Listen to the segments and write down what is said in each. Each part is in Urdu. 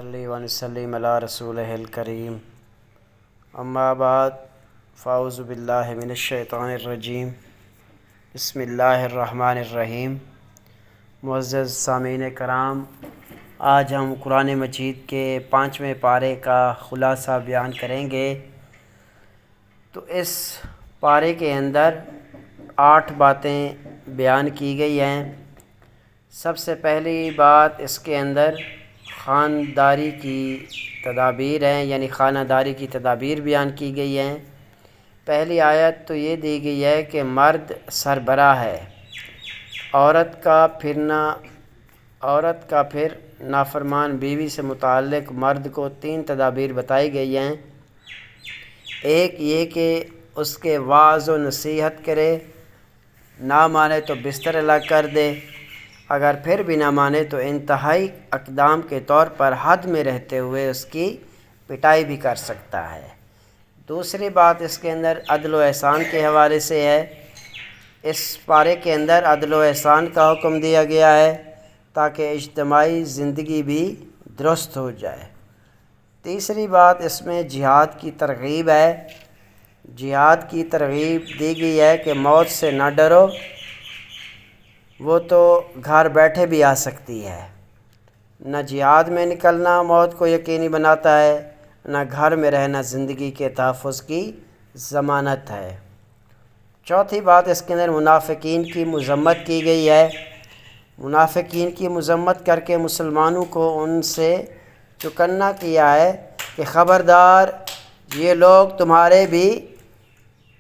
صلی و نسلم علی رسولہ الکریم اما بعد فاعوذ باللہ من الشیطان الرجیم بسم اللہ الرحمن الرحیم۔ معزز سامعین کرام، آج ہم قرآن مجید کے 5ویں پارے کا خلاصہ بیان کریں گے۔ تو اس پارے کے اندر 8 باتیں بیان کی گئی ہیں۔ سب سے پہلی بات اس کے اندر خانداری کی تدابیر ہیں، یعنی خانہ داری کی تدابیر بیان کی گئی ہیں۔ پہلی آیت تو یہ دی گئی ہے کہ مرد سربراہ ہے، عورت کا پھر نافرمان بیوی سے متعلق مرد کو 3 تدابیر بتائی گئی ہیں۔ ایک یہ کہ اس کے واعظ و نصیحت کرے، نہ مانے تو بستر الگ کر دے، اگر پھر بھی نہ مانے تو انتہائی اقدام کے طور پر حد میں رہتے ہوئے اس کی پٹائی بھی کر سکتا ہے۔ دوسری بات اس کے اندر عدل و احسان کے حوالے سے ہے۔ اس پارے کے اندر عدل و احسان کا حکم دیا گیا ہے تاکہ اجتماعی زندگی بھی درست ہو جائے۔ تیسری بات اس میں جہاد کی ترغیب ہے۔ جہاد کی ترغیب دی گئی ہے کہ موت سے نہ ڈرو، وہ تو گھر بیٹھے بھی آ سکتی ہے۔ نہ جہاد میں نکلنا موت کو یقینی بناتا ہے، نہ گھر میں رہنا زندگی کے تحفظ کی ضمانت ہے۔ چوتھی بات اس کے اندر منافقین کی مذمت کی گئی ہے۔ منافقین کی مذمت کر کے مسلمانوں کو ان سے چکنا کیا ہے کہ خبردار، یہ لوگ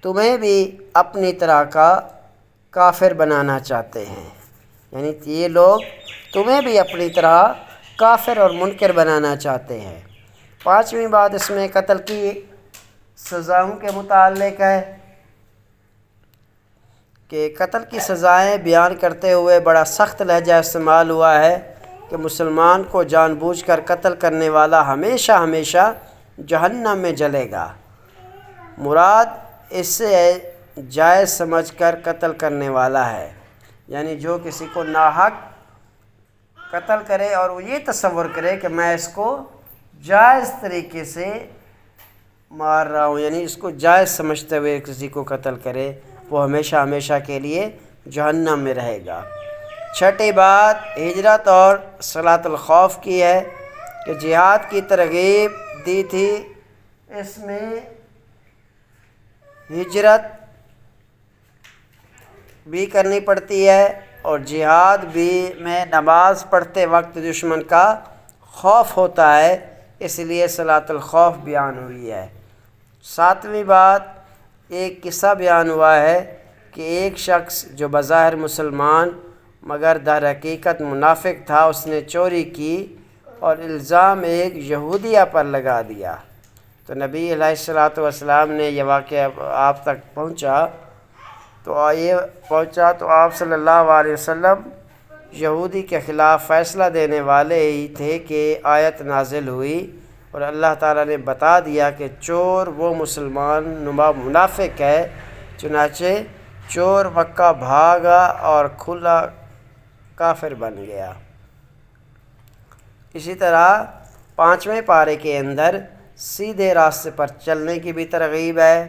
تمہیں بھی اپنی طرح کا کافر بنانا چاہتے ہیں، یعنی یہ لوگ تمہیں بھی اپنی طرح کافر اور منکر بنانا چاہتے ہیں۔ 5ویں بات اس میں قتل کی سزاؤں کے متعلق ہے کہ قتل کی سزائیں بیان کرتے ہوئے بڑا سخت لہجہ استعمال ہوا ہے کہ مسلمان کو جان بوجھ کر قتل کرنے والا ہمیشہ ہمیشہ جہنم میں جلے گا۔ مراد اس سے جائز سمجھ کر قتل کرنے والا ہے، یعنی جو کسی کو ناحق قتل کرے اور وہ یہ تصور کرے کہ میں اس کو جائز طریقے سے مار رہا ہوں، یعنی اس کو جائز سمجھتے ہوئے کسی کو قتل کرے، وہ ہمیشہ ہمیشہ کے لیے جہنم میں رہے گا۔ چھٹی بات ہجرت اور صلاۃ الخوف کی ہے کہ جہاد کی ترغیب دی تھی، اس میں ہجرت بھی کرنی پڑتی ہے اور جہاد بھی میں نماز پڑھتے وقت دشمن کا خوف ہوتا ہے، اس لیے صلاۃ الخوف بیان ہوئی ہے۔ 7ویں بات ایک قصہ بیان ہوا ہے کہ ایک شخص جو بظاہر مسلمان مگر در حقیقت منافق تھا، اس نے چوری کی اور الزام ایک یہودیہ پر لگا دیا۔ تو نبی علیہ الصلوۃ والسلام نے یہ واقعہ آپ تک پہنچا تو آپ صلی اللہ علیہ وسلم یہودی کے خلاف فیصلہ دینے والے ہی تھے کہ آیت نازل ہوئی اور اللہ تعالیٰ نے بتا دیا کہ چور وہ مسلمان نما منافق ہے، چنانچہ چور مکہ بھاگا اور کھلا کافر بن گیا۔ اسی طرح 5ویں پارے کے اندر سیدھے راستے پر چلنے کی بھی ترغیب ہے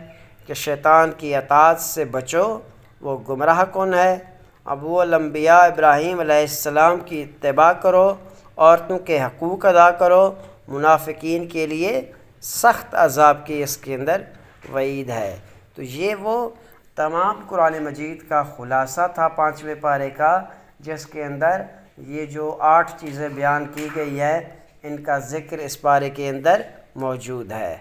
کہ شیطان کی اطاعت سے بچو، وہ گمراہ کن ہے۔ ابو الانبیاء ابراہیم علیہ السلام کی اتباع کرو، عورتوں کے حقوق ادا کرو، منافقین کے لیے سخت عذاب کی اس کے اندر وعید ہے۔ تو یہ وہ تمام قرآن مجید کا خلاصہ تھا 5ویں پارے کا، جس کے اندر یہ جو 8 چیزیں بیان کی گئی ہے ان کا ذکر اس پارے کے اندر موجود ہے۔